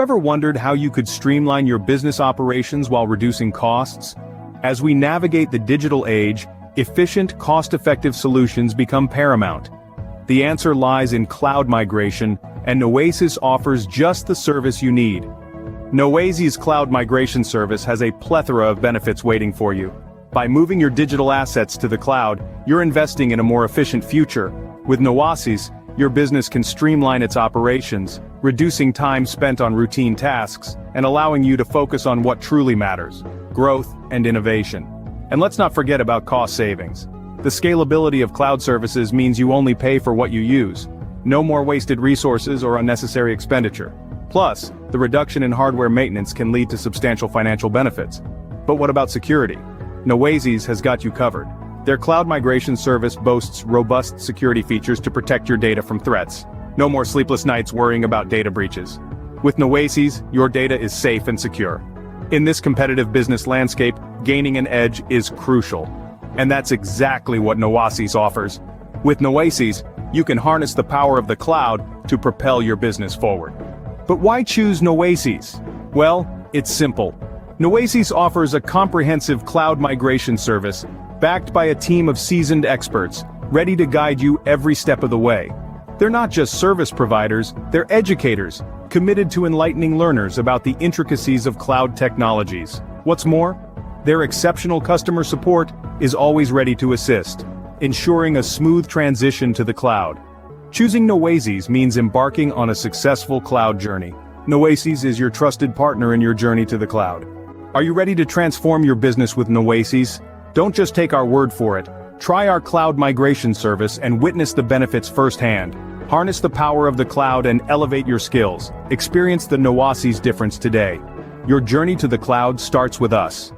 Ever wondered how you could streamline your business operations while reducing costs? As we navigate the digital age, efficient, cost-effective solutions become paramount. The answer lies in cloud migration, and Nowasys offers just the service you need. Nowasys cloud migration service has a plethora of benefits waiting for you. By moving your digital assets to the cloud, you're investing in a more efficient future. With Nowasys, your business can streamline its operations, reducing time spent on routine tasks, and allowing you to focus on what truly matters: growth and innovation. And let's not forget about cost savings. The scalability of cloud services means you only pay for what you use. No more wasted resources or unnecessary expenditure. Plus, the reduction in hardware maintenance can lead to substantial financial benefits. But what about security? Nowasys has got you covered. Their cloud migration service boasts robust security features to protect your data from threats. No more sleepless nights worrying about data breaches. With Nowasys, your data is safe and secure. In this competitive business landscape, gaining an edge is crucial. And that's exactly what Nowasys offers. With Nowasys, you can harness the power of the cloud to propel your business forward. But why choose Nowasys? Well, it's simple. Nowasys offers a comprehensive cloud migration service, backed by a team of seasoned experts, ready to guide you every step of the way. They're not just service providers, they're educators, committed to enlightening learners about the intricacies of cloud technologies. What's more, their exceptional customer support is always ready to assist, ensuring a smooth transition to the cloud. Choosing Nowasys means embarking on a successful cloud journey. Nowasys is your trusted partner in your journey to the cloud. Are you ready to transform your business with Nowasys? Don't just take our word for it. Try our cloud migration service and witness the benefits firsthand. Harness the power of the cloud and elevate your skills. Experience the Nowasys difference today. Your journey to the cloud starts with us.